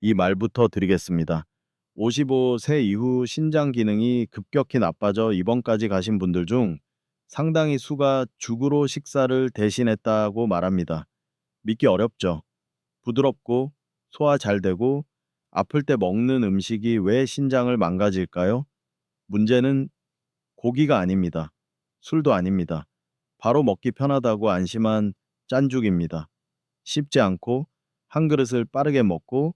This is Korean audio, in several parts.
이 말부터 드리겠습니다. 55세 이후 신장 기능이 급격히 나빠져 입원까지 가신 분들 중 상당히 수가 죽으로 식사를 대신했다고 말합니다. 믿기 어렵죠. 부드럽고 소화 잘 되고 아플 때 먹는 음식이 왜 신장을 망가질까요? 문제는 고기가 아닙니다. 술도 아닙니다. 바로 먹기 편하다고 안심한 짠죽입니다. 쉽지 않고 한 그릇을 빠르게 먹고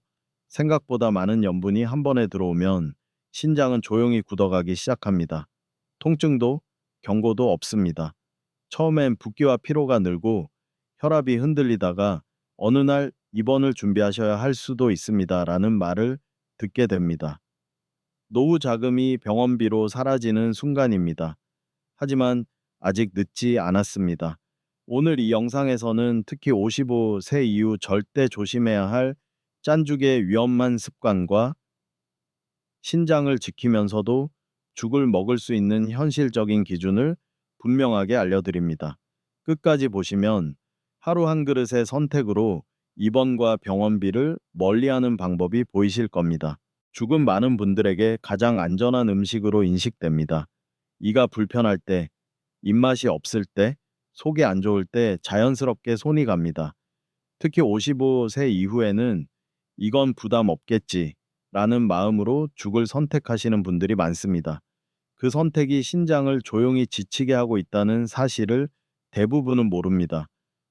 생각보다 많은 염분이 한 번에 들어오면 신장은 조용히 굳어가기 시작합니다. 통증도 경고도 없습니다. 처음엔 붓기와 피로가 늘고 혈압이 흔들리다가 어느 날 입원을 준비하셔야 할 수도 있습니다. 라는 말을 듣게 됩니다. 노후 자금이 병원비로 사라지는 순간입니다. 하지만 아직 늦지 않았습니다. 오늘 이 영상에서는 특히 55세 이후 절대 조심해야 할 짠죽의 위험한 습관과 신장을 지키면서도 죽을 먹을 수 있는 현실적인 기준을 분명하게 알려드립니다. 끝까지 보시면 하루 한 그릇의 선택으로 입원과 병원비를 멀리하는 방법이 보이실 겁니다. 죽은 많은 분들에게 가장 안전한 음식으로 인식됩니다. 이가 불편할 때, 입맛이 없을 때, 속이 안 좋을 때 자연스럽게 손이 갑니다. 특히 55세 이후에는 이건 부담 없겠지 라는 마음으로 죽을 선택하시는 분들이 많습니다. 그 선택이 신장을 조용히 지치게 하고 있다는 사실을 대부분은 모릅니다.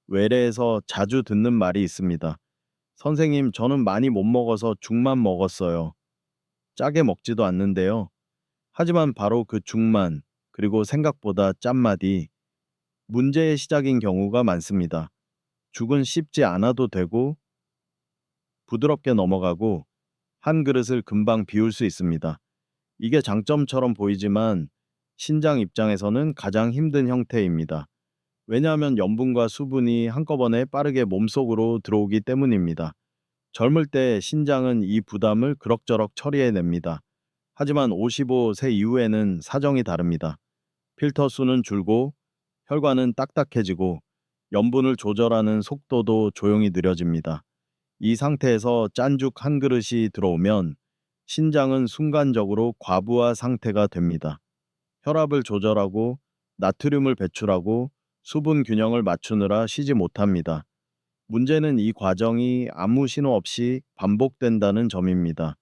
외래에서 자주 듣는 말이 있습니다. 선생님, 저는 많이 못 먹어서 죽만 먹었어요. 짜게 먹지도 않는데요. 하지만 바로 그 죽만, 그리고 생각보다 짠맛이 문제의 시작인 경우가 많습니다. 죽은 씹지 않아도 되고 부드럽게 넘어가고 한 그릇을 금방 비울 수 있습니다. 이게 장점처럼 보이지만 신장 입장에서는 가장 힘든 형태입니다. 왜냐하면 염분과 수분이 한꺼번에 빠르게 몸속으로 들어오기 때문입니다. 젊을 때 신장은 이 부담을 그럭저럭 처리해냅니다. 하지만 55세 이후에는 사정이 다릅니다. 필터 수는 줄고 혈관은 딱딱해지고 염분을 조절하는 속도도 조용히 느려집니다. 이 상태에서 짠죽 한 그릇이 들어오면 신장은 순간적으로 과부하 상태가 됩니다. 혈압을 조절하고 나트륨을 배출하고 수분 균형을 맞추느라 쉬지 못합니다. 문제는 이 과정이 아무 신호 없이 반복된다는 점입니다.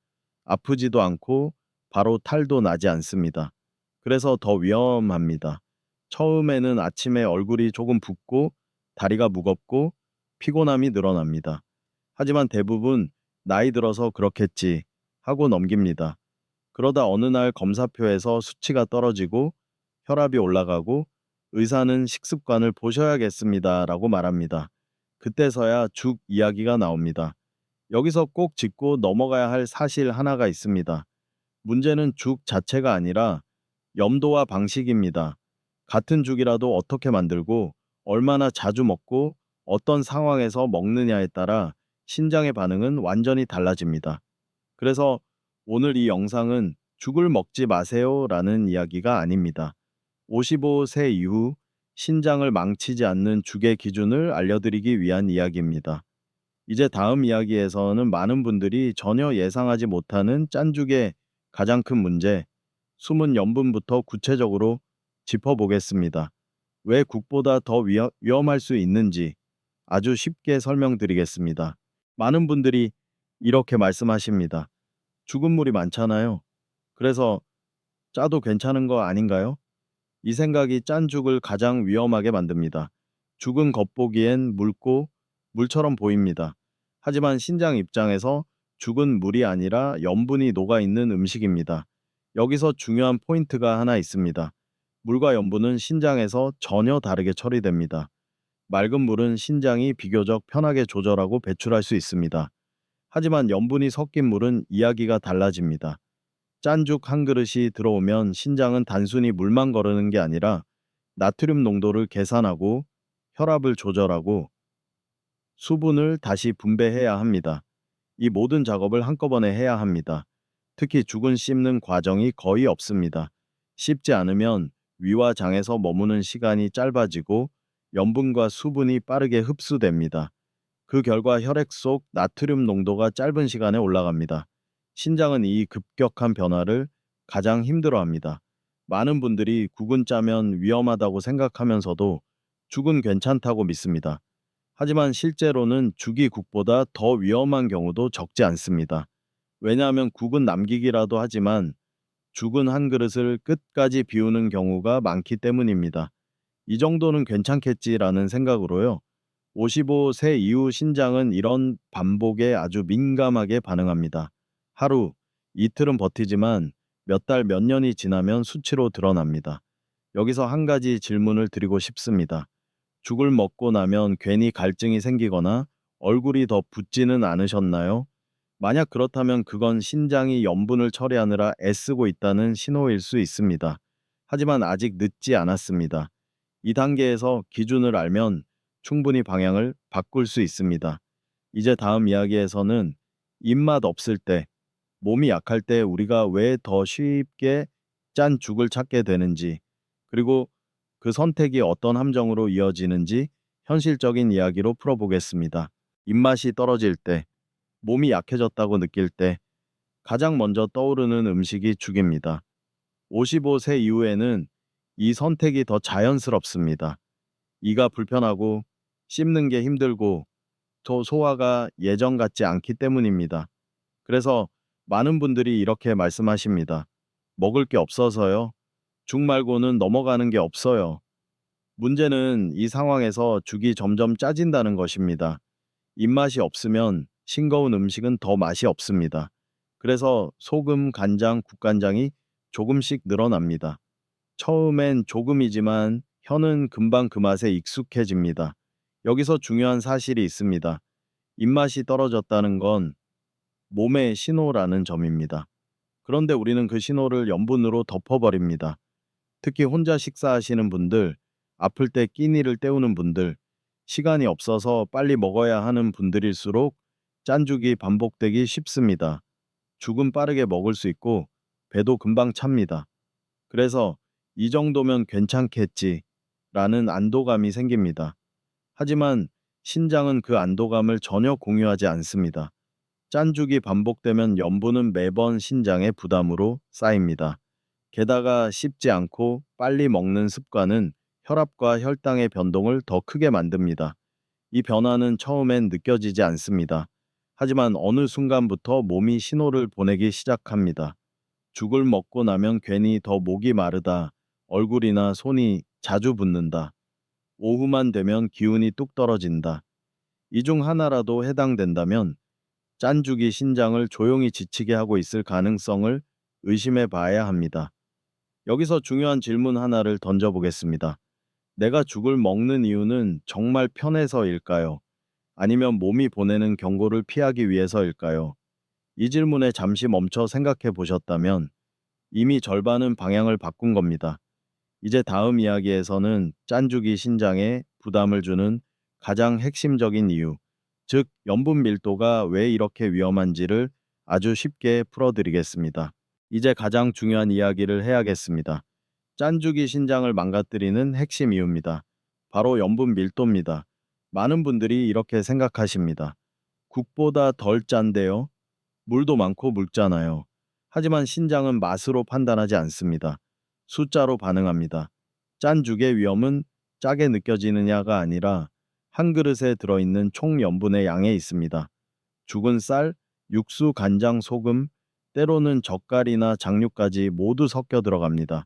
아프지도 않고 바로 탈도 나지 않습니다. 그래서 더 위험합니다. 처음에는 아침에 얼굴이 조금 붓고 다리가 무겁고 피곤함이 늘어납니다. 하지만 대부분 나이 들어서 그렇겠지 하고 넘깁니다. 그러다 어느 날 검사표에서 수치가 떨어지고 혈압이 올라가고 의사는 식습관을 보셔야겠습니다 라고 말합니다. 그때서야 죽 이야기가 나옵니다. 여기서 꼭 짚고 넘어가야 할 사실 하나가 있습니다. 문제는 죽 자체가 아니라 염도와 방식입니다. 같은 죽이라도 어떻게 만들고 얼마나 자주 먹고 어떤 상황에서 먹느냐에 따라 신장의 반응은 완전히 달라집니다. 그래서 오늘 이 영상은 죽을 먹지 마세요 라는 이야기가 아닙니다. 55세 이후 신장을 망치지 않는 죽의 기준을 알려드리기 위한 이야기입니다. 이제 다음 이야기에서는 많은 분들이 전혀 예상하지 못하는 짠죽의 가장 큰 문제, 숨은 염분부터 구체적으로 짚어보겠습니다. 왜 국보다 더 위험할 수 있는지 아주 쉽게 설명드리겠습니다. 많은 분들이 이렇게 말씀하십니다. 죽은 물이 많잖아요. 그래서 짜도 괜찮은 거 아닌가요? 이 생각이 짠 죽을 가장 위험하게 만듭니다. 죽은 겉보기엔 묽고 물처럼 보입니다. 하지만 신장 입장에서 죽은 물이 아니라 염분이 녹아있는 음식입니다. 여기서 중요한 포인트가 하나 있습니다. 물과 염분은 신장에서 전혀 다르게 처리됩니다. 맑은 물은 신장이 비교적 편하게 조절하고 배출할 수 있습니다. 하지만 염분이 섞인 물은 이야기가 달라집니다. 짠죽 한 그릇이 들어오면 신장은 단순히 물만 거르는 게 아니라 나트륨 농도를 계산하고 혈압을 조절하고 수분을 다시 분배해야 합니다. 이 모든 작업을 한꺼번에 해야 합니다. 특히 죽은 씹는 과정이 거의 없습니다. 씹지 않으면 위와 장에서 머무는 시간이 짧아지고 염분과 수분이 빠르게 흡수됩니다. 그 결과 혈액 속 나트륨 농도가 짧은 시간에 올라갑니다. 신장은 이 급격한 변화를 가장 힘들어합니다. 많은 분들이 국은 짜면 위험하다고 생각하면서도 죽은 괜찮다고 믿습니다. 하지만 실제로는 죽이 국보다 더 위험한 경우도 적지 않습니다. 왜냐하면 국은 남기기라도 하지만 죽은 한 그릇을 끝까지 비우는 경우가 많기 때문입니다. 이 정도는 괜찮겠지라는 생각으로요. 55세 이후 신장은 이런 반복에 아주 민감하게 반응합니다. 하루, 이틀은 버티지만 몇 달, 몇 년이 지나면 수치로 드러납니다. 여기서 한 가지 질문을 드리고 싶습니다. 죽을 먹고 나면 괜히 갈증이 생기거나 얼굴이 더 붓지는 않으셨나요? 만약 그렇다면 그건 신장이 염분을 처리하느라 애쓰고 있다는 신호일 수 있습니다. 하지만 아직 늦지 않았습니다. 이 단계에서 기준을 알면 충분히 방향을 바꿀 수 있습니다. 이제 다음 이야기에서는 입맛 없을 때, 몸이 약할 때 우리가 왜 더 쉽게 짠 죽을 찾게 되는지, 그리고 그 선택이 어떤 함정으로 이어지는지 현실적인 이야기로 풀어보겠습니다. 입맛이 떨어질 때, 몸이 약해졌다고 느낄 때 가장 먼저 떠오르는 음식이 죽입니다. 55세 이후에는 이 선택이 더 자연스럽습니다. 이가 불편하고 씹는 게 힘들고 또 소화가 예전 같지 않기 때문입니다. 그래서 많은 분들이 이렇게 말씀하십니다. 먹을 게 없어서요. 죽 말고는 넘어가는 게 없어요. 문제는 이 상황에서 죽이 점점 짜진다는 것입니다. 입맛이 없으면 싱거운 음식은 더 맛이 없습니다. 그래서 소금, 간장, 국간장이 조금씩 늘어납니다. 처음엔 조금이지만 혀는 금방 그 맛에 익숙해집니다. 여기서 중요한 사실이 있습니다. 입맛이 떨어졌다는 건 몸의 신호라는 점입니다. 그런데 우리는 그 신호를 염분으로 덮어버립니다. 특히 혼자 식사하시는 분들, 아플 때 끼니를 때우는 분들, 시간이 없어서 빨리 먹어야 하는 분들일수록 짠죽이 반복되기 쉽습니다. 죽은 빠르게 먹을 수 있고 배도 금방 찹니다. 그래서 이 정도면 괜찮겠지 라는 안도감이 생깁니다. 하지만 신장은 그 안도감을 전혀 공유하지 않습니다. 짠죽이 반복되면 염분은 매번 신장의 부담으로 쌓입니다. 게다가 씹지 않고 빨리 먹는 습관은 혈압과 혈당의 변동을 더 크게 만듭니다. 이 변화는 처음엔 느껴지지 않습니다. 하지만 어느 순간부터 몸이 신호를 보내기 시작합니다. 죽을 먹고 나면 괜히 더 목이 마르다, 얼굴이나 손이 자주 붓는다, 오후만 되면 기운이 뚝 떨어진다. 이 중 하나라도 해당된다면 짠죽이 신장을 조용히 지치게 하고 있을 가능성을 의심해 봐야 합니다. 여기서 중요한 질문 하나를 던져보겠습니다. 내가 죽을 먹는 이유는 정말 편해서일까요? 아니면 몸이 보내는 경고를 피하기 위해서일까요? 이 질문에 잠시 멈춰 생각해 보셨다면 이미 절반은 방향을 바꾼 겁니다. 이제 다음 이야기에서는 짠죽이 신장에 부담을 주는 가장 핵심적인 이유, 즉 염분 밀도가 왜 이렇게 위험한지를 아주 쉽게 풀어드리겠습니다. 이제 가장 중요한 이야기를 해야겠습니다. 짠죽이 신장을 망가뜨리는 핵심 이유입니다. 바로 염분 밀도입니다. 많은 분들이 이렇게 생각하십니다. 국보다 덜 짠데요? 물도 많고 묽잖아요. 하지만 신장은 맛으로 판단하지 않습니다. 숫자로 반응합니다. 짠죽의 위험은 짜게 느껴지느냐가 아니라 한 그릇에 들어있는 총 염분의 양에 있습니다. 죽은 쌀, 육수, 간장, 소금, 때로는 젓갈이나 장류까지 모두 섞여 들어갑니다.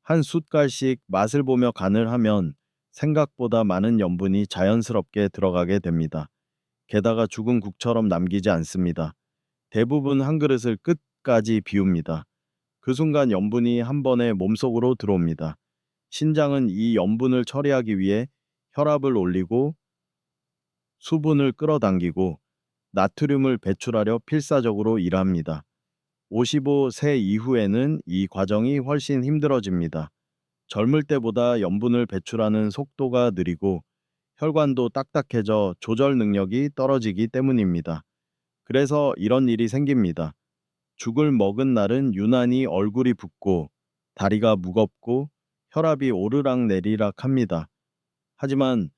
한 숟갈씩 맛을 보며 간을 하면 생각보다 많은 염분이 자연스럽게 들어가게 됩니다. 게다가 죽은 국처럼 남기지 않습니다. 대부분 한 그릇을 끝까지 비웁니다. 그 순간 염분이 한 번에 몸속으로 들어옵니다. 신장은 이 염분을 처리하기 위해 혈압을 올리고 수분을 끌어당기고 나트륨을 배출하려 필사적으로 일합니다. 55세 이후에는 이 과정이 훨씬 힘들어집니다. 젊을 때보다 염분을 배출하는 속도가 느리고 혈관도 딱딱해져 조절 능력이 떨어지기 때문입니다. 그래서 이런 일이 생깁니다. 죽을 먹은 날은 유난히 얼굴이 붓고 다리가 무겁고 혈압이 오르락내리락 합니다. 하지만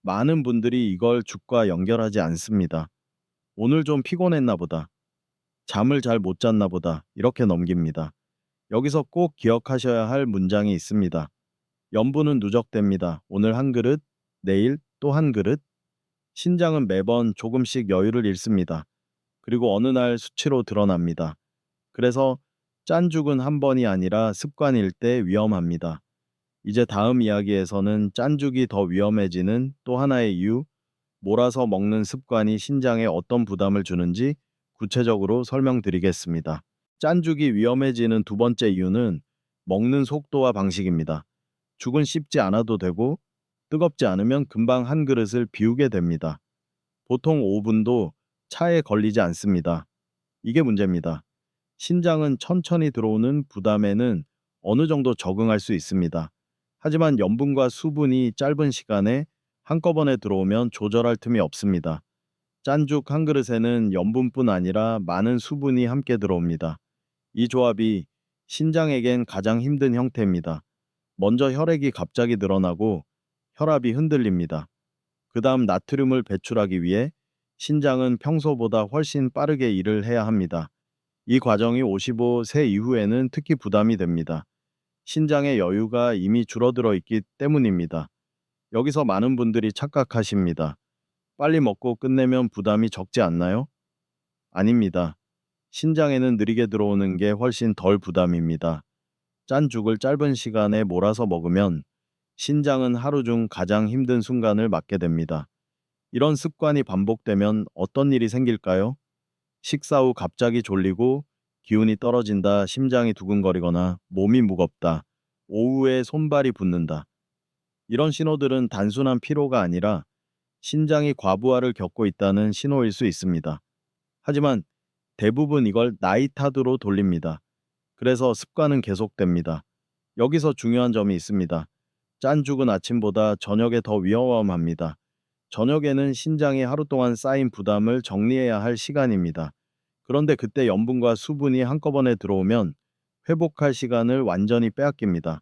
많은 분들이 이걸 죽과 연결하지 않습니다. 오늘 좀 피곤했나 보다. 잠을 잘 못 잤나 보다. 이렇게 넘깁니다. 여기서 꼭 기억하셔야 할 문장이 있습니다. 염분은 누적됩니다. 오늘 한 그릇, 내일 또 한 그릇. 신장은 매번 조금씩 여유를 잃습니다. 그리고 어느 날 수치로 드러납니다. 그래서 짠 죽은 한 번이 아니라 습관일 때 위험합니다. 이제 다음 이야기에서는 짠 죽이 더 위험해지는 또 하나의 이유, 몰아서 먹는 습관이 신장에 어떤 부담을 주는지 구체적으로 설명드리겠습니다. 짠 죽이 위험해지는 두 번째 이유는 먹는 속도와 방식입니다. 죽은 씹지 않아도 되고 뜨겁지 않으면 금방 한 그릇을 비우게 됩니다. 보통 5분도 차에 걸리지 않습니다. 이게 문제입니다. 신장은 천천히 들어오는 부담에는 어느 정도 적응할 수 있습니다. 하지만 염분과 수분이 짧은 시간에 한꺼번에 들어오면 조절할 틈이 없습니다. 짠죽 한 그릇에는 염분뿐 아니라 많은 수분이 함께 들어옵니다. 이 조합이 신장에겐 가장 힘든 형태입니다. 먼저 혈액이 갑자기 늘어나고 혈압이 흔들립니다. 그 다음 나트륨을 배출하기 위해 신장은 평소보다 훨씬 빠르게 일을 해야 합니다. 이 과정이 55세 이후에는 특히 부담이 됩니다. 신장의 여유가 이미 줄어들어 있기 때문입니다. 여기서 많은 분들이 착각하십니다. 빨리 먹고 끝내면 부담이 적지 않나요? 아닙니다. 신장에는 느리게 들어오는 게 훨씬 덜 부담입니다. 짠 죽을 짧은 시간에 몰아서 먹으면 신장은 하루 중 가장 힘든 순간을 맞게 됩니다. 이런 습관이 반복되면 어떤 일이 생길까요? 식사 후 갑자기 졸리고 기운이 떨어진다, 심장이 두근거리거나 몸이 무겁다, 오후에 손발이 붓는다. 이런 신호들은 단순한 피로가 아니라 신장이 과부하를 겪고 있다는 신호일 수 있습니다. 하지만 대부분 이걸 나이 탓으로 돌립니다. 그래서 습관은 계속됩니다. 여기서 중요한 점이 있습니다. 짠 죽은 아침보다 저녁에 더 위험합니다. 저녁에는 신장이 하루 동안 쌓인 부담을 정리해야 할 시간입니다. 그런데 그때 염분과 수분이 한꺼번에 들어오면 회복할 시간을 완전히 빼앗깁니다.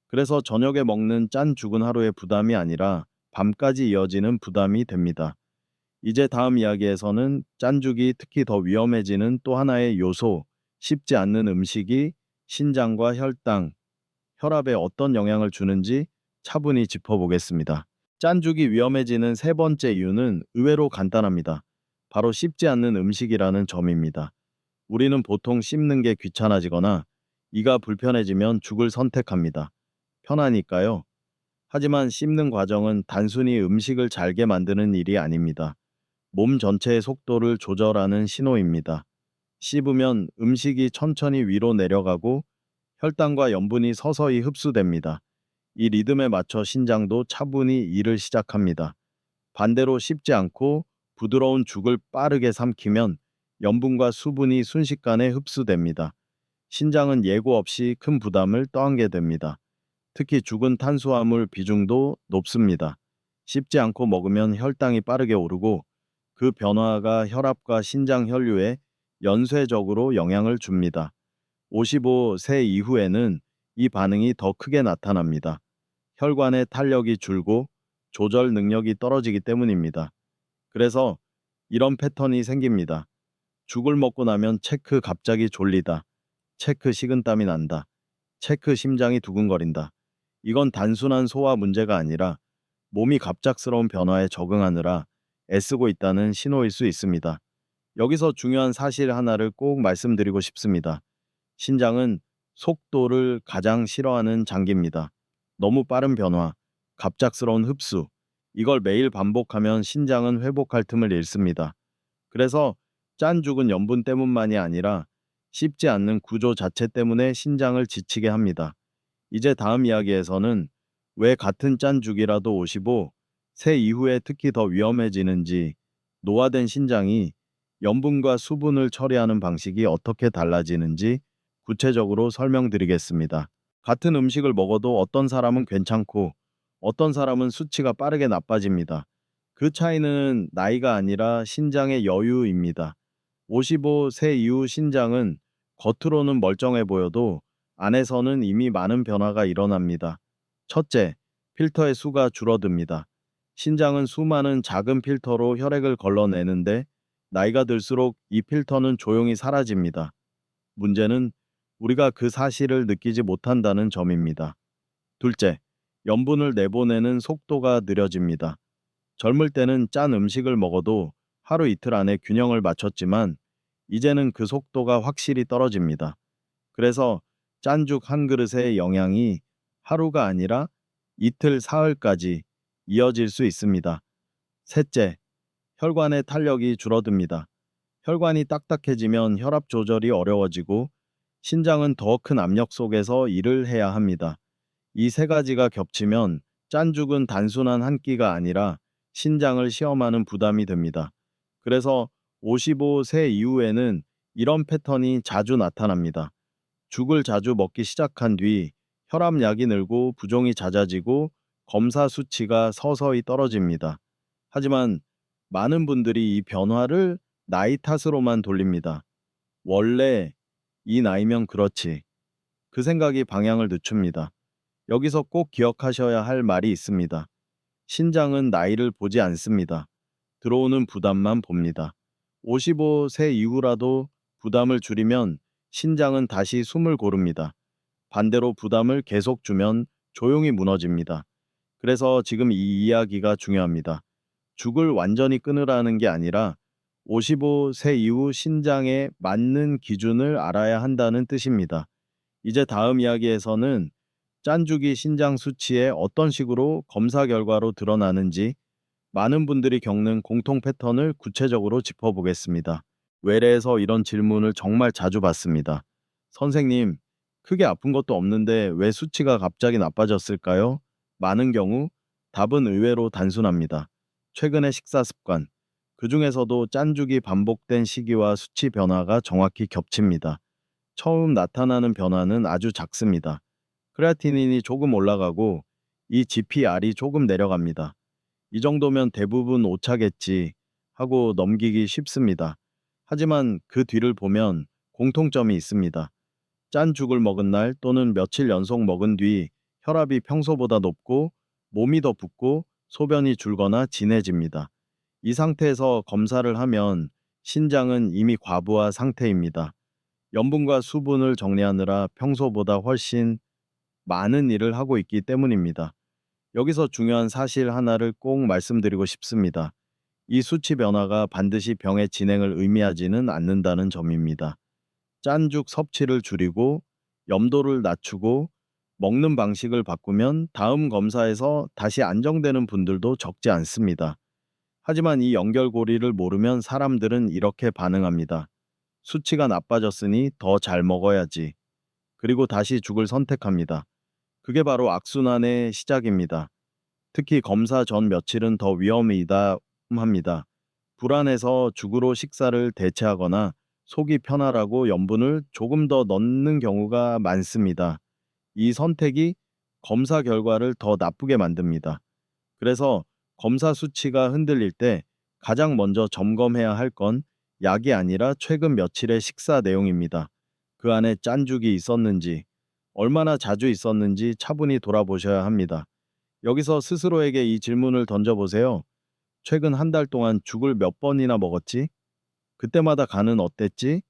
그래서 저녁에 먹는 짠 죽은 하루의 부담이 아니라 밤까지 이어지는 부담이 됩니다. 이제 다음 이야기에서는 짠죽이 특히 더 위험해지는 또 하나의 요소, 씹지 않는 음식이 신장과 혈당, 혈압에 어떤 영향을 주는지 차분히 짚어보겠습니다. 짠죽이 위험해지는 세 번째 이유는 의외로 간단합니다. 바로 씹지 않는 음식이라는 점입니다. 우리는 보통 씹는 게 귀찮아지거나 이가 불편해지면 죽을 선택합니다. 편하니까요. 하지만 씹는 과정은 단순히 음식을 잘게 만드는 일이 아닙니다. 몸 전체의 속도를 조절하는 신호입니다. 씹으면 음식이 천천히 위로 내려가고 혈당과 염분이 서서히 흡수됩니다. 이 리듬에 맞춰 신장도 차분히 일을 시작합니다. 반대로 씹지 않고 부드러운 죽을 빠르게 삼키면 염분과 수분이 순식간에 흡수됩니다. 신장은 예고 없이 큰 부담을 떠안게 됩니다. 특히 죽은 탄수화물 비중도 높습니다. 씹지 않고 먹으면 혈당이 빠르게 오르고 그 변화가 혈압과 신장 혈류에 연쇄적으로 영향을 줍니다. 55세 이후에는 이 반응이 더 크게 나타납니다. 혈관의 탄력이 줄고 조절 능력이 떨어지기 때문입니다. 그래서 이런 패턴이 생깁니다. 죽을 먹고 나면 체크 갑자기 졸리다. 체크 식은땀이 난다. 체크 심장이 두근거린다. 이건 단순한 소화 문제가 아니라 몸이 갑작스러운 변화에 적응하느라 애쓰고 있다는 신호일 수 있습니다. 여기서 중요한 사실 하나를 꼭 말씀드리고 싶습니다. 신장은 속도를 가장 싫어하는 장기입니다. 너무 빠른 변화, 갑작스러운 흡수, 이걸 매일 반복하면 신장은 회복할 틈을 잃습니다. 그래서 짠 죽은 염분 때문만이 아니라 씹지 않는 구조 자체 때문에 신장을 지치게 합니다. 이제 다음 이야기에서는 왜 같은 짠 죽이라도 55세 이후에 특히 더 위험해지는지, 노화된 신장이 염분과 수분을 처리하는 방식이 어떻게 달라지는지 구체적으로 설명드리겠습니다. 같은 음식을 먹어도 어떤 사람은 괜찮고 어떤 사람은 수치가 빠르게 나빠집니다. 그 차이는 나이가 아니라 신장의 여유입니다. 55세 이후 신장은 겉으로는 멀쩡해 보여도 안에서는 이미 많은 변화가 일어납니다. 첫째, 필터의 수가 줄어듭니다. 신장은 수많은 작은 필터로 혈액을 걸러내는데 나이가 들수록 이 필터는 조용히 사라집니다. 문제는 우리가 그 사실을 느끼지 못한다는 점입니다. 둘째, 염분을 내보내는 속도가 느려집니다. 젊을 때는 짠 음식을 먹어도 하루 이틀 안에 균형을 맞췄지만 이제는 그 속도가 확실히 떨어집니다. 그래서 짠죽 한 그릇의 영향이 하루가 아니라 이틀, 사흘까지 이어질 수 있습니다. 셋째, 혈관의 탄력이 줄어듭니다. 혈관이 딱딱해지면 혈압 조절이 어려워지고 신장은 더 큰 압력 속에서 일을 해야 합니다. 이 세 가지가 겹치면 짠죽은 단순한 한 끼가 아니라 신장을 시험하는 부담이 됩니다. 그래서 55세 이후에는 이런 패턴이 자주 나타납니다. 죽을 자주 먹기 시작한 뒤 혈압약이 늘고 부종이 잦아지고 검사 수치가 서서히 떨어집니다. 하지만 많은 분들이 이 변화를 나이 탓으로만 돌립니다. 원래 이 나이면 그렇지. 그 생각이 방향을 늦춥니다. 여기서 꼭 기억하셔야 할 말이 있습니다. 신장은 나이를 보지 않습니다. 들어오는 부담만 봅니다. 55세 이후라도 부담을 줄이면 신장은 다시 숨을 고릅니다. 반대로 부담을 계속 주면 조용히 무너집니다. 그래서 지금 이 이야기가 중요합니다. 죽을 완전히 끊으라는 게 아니라 55세 이후 신장에 맞는 기준을 알아야 한다는 뜻입니다. 이제 다음 이야기에서는 짠죽이 신장 수치에 어떤 식으로 검사 결과로 드러나는지 많은 분들이 겪는 공통 패턴을 구체적으로 짚어보겠습니다. 외래에서 이런 질문을 정말 자주 받습니다. 선생님, 크게 아픈 것도 없는데 왜 수치가 갑자기 나빠졌을까요? 많은 경우 답은 의외로 단순합니다. 최근의 식사 습관, 그 중에서도 짠죽이 반복된 시기와 수치 변화가 정확히 겹칩니다. 처음 나타나는 변화는 아주 작습니다. 크레아티닌이 조금 올라가고 이 GPR이 조금 내려갑니다. 이 정도면 대부분 오차겠지 하고 넘기기 쉽습니다. 하지만 그 뒤를 보면 공통점이 있습니다. 짠 죽을 먹은 날 또는 며칠 연속 먹은 뒤 혈압이 평소보다 높고 몸이 더 붓고 소변이 줄거나 진해집니다. 이 상태에서 검사를 하면 신장은 이미 과부하 상태입니다. 염분과 수분을 정리하느라 평소보다 훨씬 많은 일을 하고 있기 때문입니다. 여기서 중요한 사실 하나를 꼭 말씀드리고 싶습니다. 이 수치 변화가 반드시 병의 진행을 의미하지는 않는다는 점입니다. 짠죽 섭취를 줄이고 염도를 낮추고 먹는 방식을 바꾸면 다음 검사에서 다시 안정되는 분들도 적지 않습니다. 하지만 이 연결고리를 모르면 사람들은 이렇게 반응합니다. 수치가 나빠졌으니 더 잘 먹어야지. 그리고 다시 죽을 선택합니다. 그게 바로 악순환의 시작입니다. 특히 검사 전 며칠은 더 위험이다 합니다. 불안해서 죽으로 식사를 대체하거나 속이 편하라고 염분을 조금 더 넣는 경우가 많습니다. 이 선택이 검사 결과를 더 나쁘게 만듭니다. 그래서 검사 수치가 흔들릴 때 가장 먼저 점검해야 할 건 약이 아니라 최근 며칠의 식사 내용입니다. 그 안에 짠죽이 있었는지, 얼마나 자주 있었는지 차분히 돌아보셔야 합니다. 여기서 스스로에게 이 질문을 던져보세요. 최근 한 달 동안 죽을 몇 번이나 먹었지? 그때마다 간은 어땠지?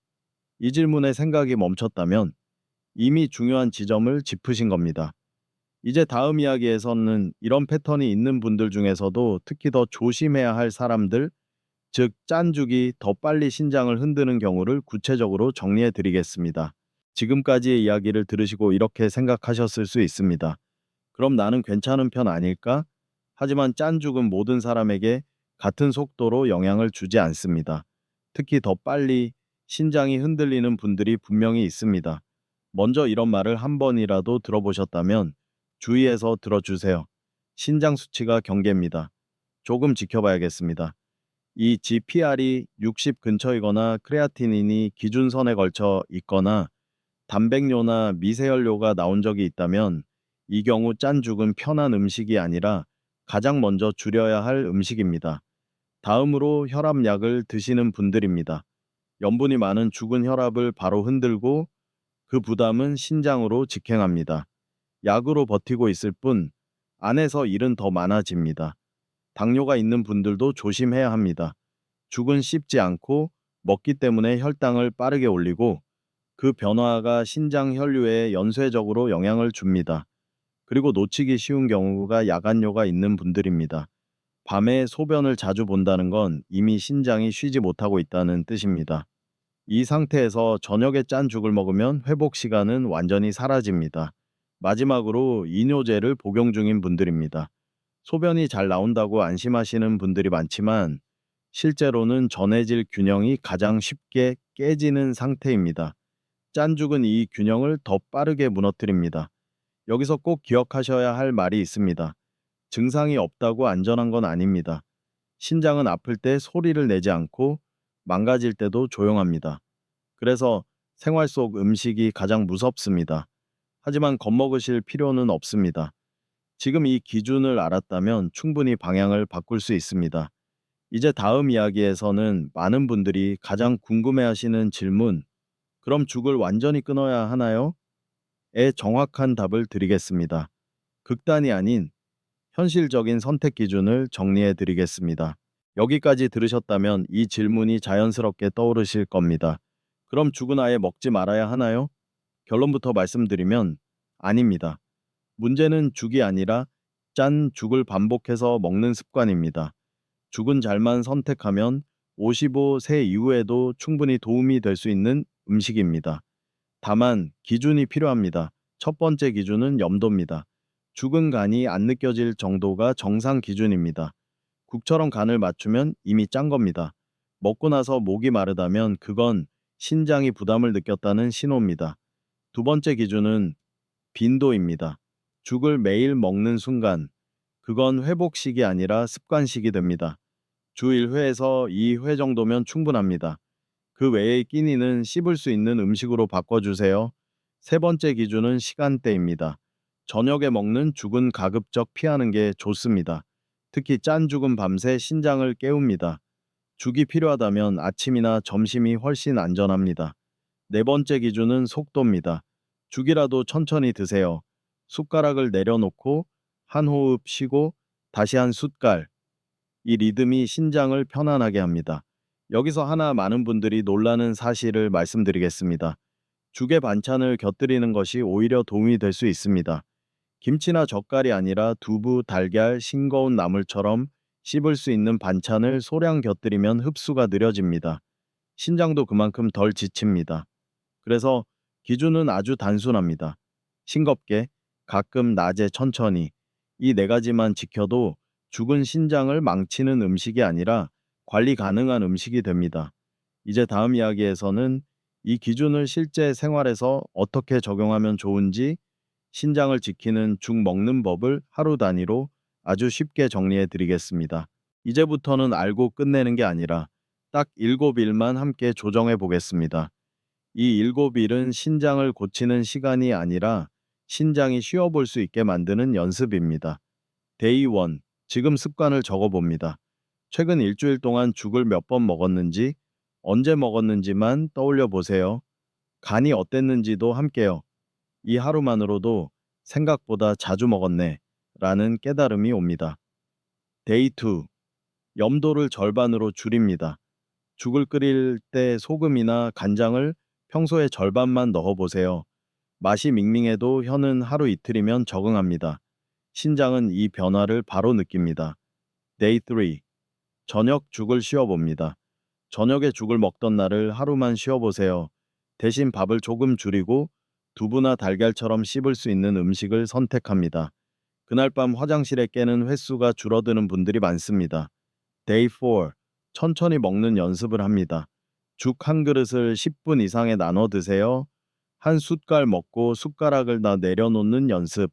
이 질문에 생각이 멈췄다면 이미 중요한 지점을 짚으신 겁니다. 이제 다음 이야기에서는 이런 패턴이 있는 분들 중에서도 특히 더 조심해야 할 사람들, 즉 짠죽이 더 빨리 신장을 흔드는 경우를 구체적으로 정리해 드리겠습니다. 지금까지의 이야기를 들으시고 이렇게 생각하셨을 수 있습니다. 그럼 나는 괜찮은 편 아닐까? 하지만 짠죽은 모든 사람에게 같은 속도로 영향을 주지 않습니다. 특히 더 빨리 신장이 흔들리는 분들이 분명히 있습니다. 먼저 이런 말을 한 번이라도 들어보셨다면 주의해서 들어주세요. 신장 수치가 경계입니다. 조금 지켜봐야겠습니다. 이 GPR이 60 근처이거나 크레아티닌이 기준선에 걸쳐 있거나 단백뇨나 미세혈료가 나온 적이 있다면 이 경우 짠죽은 편한 음식이 아니라 가장 먼저 줄여야 할 음식입니다. 다음으로 혈압약을 드시는 분들입니다. 염분이 많은 죽은 혈압을 바로 흔들고 그 부담은 신장으로 직행합니다. 약으로 버티고 있을 뿐 안에서 일은 더 많아집니다. 당뇨가 있는 분들도 조심해야 합니다. 죽은 씹지 않고 먹기 때문에 혈당을 빠르게 올리고 그 변화가 신장 혈류에 연쇄적으로 영향을 줍니다. 그리고 놓치기 쉬운 경우가 야간뇨가 있는 분들입니다. 밤에 소변을 자주 본다는 건 이미 신장이 쉬지 못하고 있다는 뜻입니다. 이 상태에서 저녁에 짠 죽을 먹으면 회복 시간은 완전히 사라집니다. 마지막으로 이뇨제를 복용 중인 분들입니다. 소변이 잘 나온다고 안심하시는 분들이 많지만 실제로는 전해질 균형이 가장 쉽게 깨지는 상태입니다. 짠 죽은 이 균형을 더 빠르게 무너뜨립니다. 여기서 꼭 기억하셔야 할 말이 있습니다. 증상이 없다고 안전한 건 아닙니다. 신장은 아플 때 소리를 내지 않고 망가질 때도 조용합니다. 그래서 생활 속 음식이 가장 무섭습니다. 하지만 겁먹으실 필요는 없습니다. 지금 이 기준을 알았다면 충분히 방향을 바꿀 수 있습니다. 이제 다음 이야기에서는 많은 분들이 가장 궁금해하시는 질문, 그럼 죽을 완전히 끊어야 하나요? 에 정확한 답을 드리겠습니다. 극단이 아닌 현실적인 선택 기준을 정리해 드리겠습니다. 여기까지 들으셨다면 이 질문이 자연스럽게 떠오르실 겁니다. 그럼 죽은 아예 먹지 말아야 하나요? 결론부터 말씀드리면 아닙니다. 문제는 죽이 아니라 짠 죽을 반복해서 먹는 습관입니다. 죽은 잘만 선택하면 55세 이후에도 충분히 도움이 될 수 있는 음식입니다. 다만 기준이 필요합니다. 첫 번째 기준은 염도입니다. 죽은 간이 안 느껴질 정도가 정상 기준입니다. 국처럼 간을 맞추면 이미 짠 겁니다. 먹고 나서 목이 마르다면 그건 신장이 부담을 느꼈다는 신호입니다. 두 번째 기준은 빈도입니다. 죽을 매일 먹는 순간, 그건 회복식이 아니라 습관식이 됩니다. 주 1회에서 2회 정도면 충분합니다. 그 외의 끼니는 씹을 수 있는 음식으로 바꿔주세요. 세 번째 기준은 시간대입니다. 저녁에 먹는 죽은 가급적 피하는 게 좋습니다. 특히 짠 죽은 밤새 신장을 깨웁니다. 죽이 필요하다면 아침이나 점심이 훨씬 안전합니다. 네 번째 기준은 속도입니다. 죽이라도 천천히 드세요. 숟가락을 내려놓고 한 호흡 쉬고 다시 한 숟갈. 이 리듬이 신장을 편안하게 합니다. 여기서 하나 많은 분들이 놀라는 사실을 말씀드리겠습니다. 죽에 반찬을 곁들이는 것이 오히려 도움이 될 수 있습니다. 김치나 젓갈이 아니라 두부, 달걀, 싱거운 나물처럼 씹을 수 있는 반찬을 소량 곁들이면 흡수가 느려집니다. 신장도 그만큼 덜 지칩니다. 그래서 기준은 아주 단순합니다. 싱겁게, 가끔 낮에 천천히. 이 네 가지만 지켜도 죽은 신장을 망치는 음식이 아니라 관리 가능한 음식이 됩니다. 이제 다음 이야기에서는 이 기준을 실제 생활에서 어떻게 적용하면 좋은지, 신장을 지키는 죽 먹는 법을 하루 단위로 아주 쉽게 정리해 드리겠습니다. 이제부터는 알고 끝내는 게 아니라 딱 7일만 함께 조정해 보겠습니다. 이 7일은 신장을 고치는 시간이 아니라 신장이 쉬어볼 수 있게 만드는 연습입니다. 데이 1. 지금 습관을 적어봅니다. 최근 일주일 동안 죽을 몇 번 먹었는지, 언제 먹었는지만 떠올려 보세요. 간이 어땠는지도 함께요. 이 하루만으로도 생각보다 자주 먹었네 라는 깨달음이 옵니다. 데이 2. 염도를 절반으로 줄입니다. 죽을 끓일 때 소금이나 간장을 평소의 절반만 넣어보세요. 맛이 밍밍해도 혀는 하루 이틀이면 적응합니다. 신장은 이 변화를 바로 느낍니다. 데이 3. 저녁 죽을 쉬어봅니다. 저녁에 죽을 먹던 날을 하루만 쉬어보세요. 대신 밥을 조금 줄이고 두부나 달걀처럼 씹을 수 있는 음식을 선택합니다. 그날 밤 화장실에 깨는 횟수가 줄어드는 분들이 많습니다. 데이 4. 천천히 먹는 연습을 합니다. 죽 한 그릇을 10분 이상에 나눠 드세요. 한 숟갈 먹고 숟가락을 다 내려놓는 연습.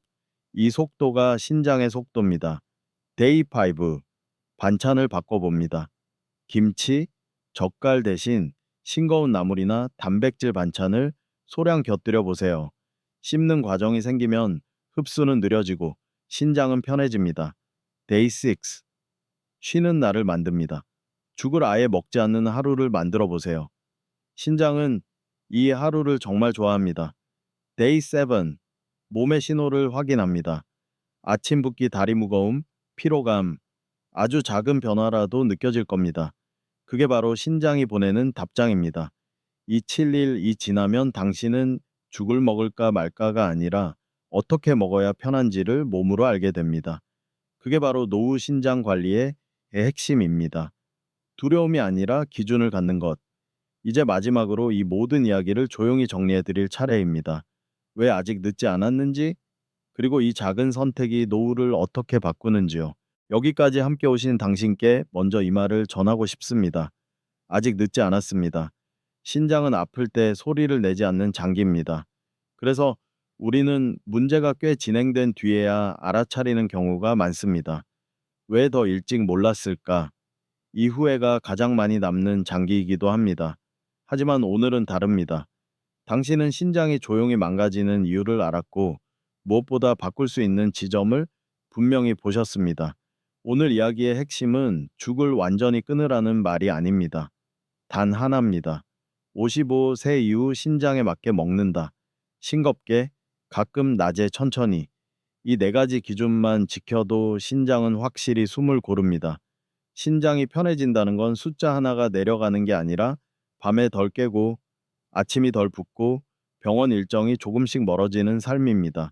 이 속도가 신장의 속도입니다. 데이 5. 반찬을 바꿔봅니다. 김치, 젓갈 대신 싱거운 나물이나 단백질 반찬을 소량 곁들여 보세요. 씹는 과정이 생기면 흡수는 느려지고 신장은 편해집니다. 데이 6. 쉬는 날을 만듭니다. 죽을 아예 먹지 않는 하루를 만들어 보세요. 신장은 이 하루를 정말 좋아합니다. 데이 7. 몸의 신호를 확인합니다. 아침 붓기 다리 무거움, 피로감, 아주 작은 변화라도 느껴질 겁니다. 그게 바로 신장이 보내는 답장입니다. 이 7일이 지나면 당신은 죽을 먹을까 말까가 아니라 어떻게 먹어야 편한지를 몸으로 알게 됩니다. 그게 바로 노후 신장 관리의 핵심입니다. 두려움이 아니라 기준을 갖는 것. 이제 마지막으로 이 모든 이야기를 조용히 정리해 드릴 차례입니다. 왜 아직 늦지 않았는지, 그리고 이 작은 선택이 노후를 어떻게 바꾸는지요. 여기까지 함께 오신 당신께 먼저 이 말을 전하고 싶습니다. 아직 늦지 않았습니다. 신장은 아플 때 소리를 내지 않는 장기입니다. 그래서 우리는 문제가 꽤 진행된 뒤에야 알아차리는 경우가 많습니다. 왜 더 일찍 몰랐을까? 이 후회가 가장 많이 남는 장기이기도 합니다. 하지만 오늘은 다릅니다. 당신은 신장이 조용히 망가지는 이유를 알았고 무엇보다 바꿀 수 있는 지점을 분명히 보셨습니다. 오늘 이야기의 핵심은 죽을 완전히 끊으라는 말이 아닙니다. 단 하나입니다. 55세 이후 신장에 맞게 먹는다. 싱겁게, 가끔 낮에 천천히. 이 네 가지 기준만 지켜도 신장은 확실히 숨을 고릅니다. 신장이 편해진다는 건 숫자 하나가 내려가는 게 아니라 밤에 덜 깨고 아침이 덜 붓고 병원 일정이 조금씩 멀어지는 삶입니다.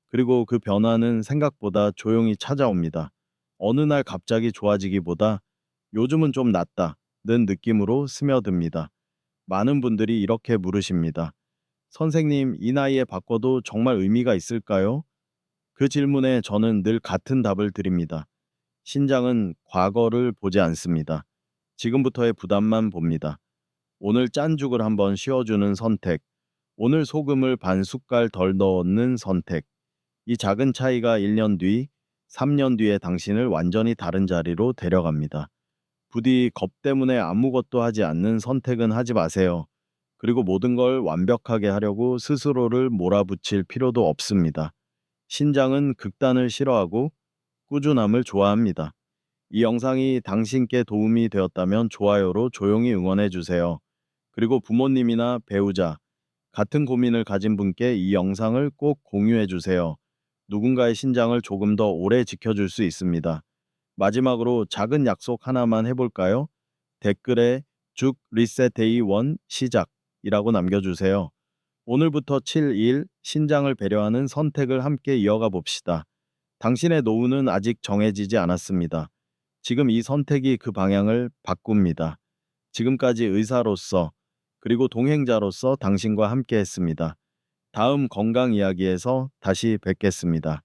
그리고 그 변화는 생각보다 조용히 찾아옵니다. 어느 날 갑자기 좋아지기보다 요즘은 좀 낫다는 느낌으로 스며듭니다. 많은 분들이 이렇게 물으십니다. 선생님, 이 나이에 바꿔도 정말 의미가 있을까요? 그 질문에 저는 늘 같은 답을 드립니다. 신장은 과거를 보지 않습니다. 지금부터의 부담만 봅니다. 오늘 짠 죽을 한번 쉬어주는 선택, 오늘 소금을 반 숟갈 덜 넣는 선택, 이 작은 차이가 1년 뒤, 3년 뒤에 당신을 완전히 다른 자리로 데려갑니다. 부디 겁 때문에 아무것도 하지 않는 선택은 하지 마세요. 그리고 모든 걸 완벽하게 하려고 스스로를 몰아붙일 필요도 없습니다. 신장은 극단을 싫어하고 꾸준함을 좋아합니다. 이 영상이 당신께 도움이 되었다면 좋아요로 조용히 응원해 주세요. 그리고 부모님이나 배우자, 같은 고민을 가진 분께 이 영상을 꼭 공유해 주세요. 누군가의 신장을 조금 더 오래 지켜줄 수 있습니다. 마지막으로 작은 약속 하나만 해볼까요? 댓글에 죽 리셋 데이 1 시작이라고 남겨주세요. 오늘부터 7일 신장을 배려하는 선택을 함께 이어가 봅시다. 당신의 노후는 아직 정해지지 않았습니다. 지금 이 선택이 그 방향을 바꿉니다. 지금까지 의사로서 그리고 동행자로서 당신과 함께 했습니다. 다음 건강 이야기에서 다시 뵙겠습니다.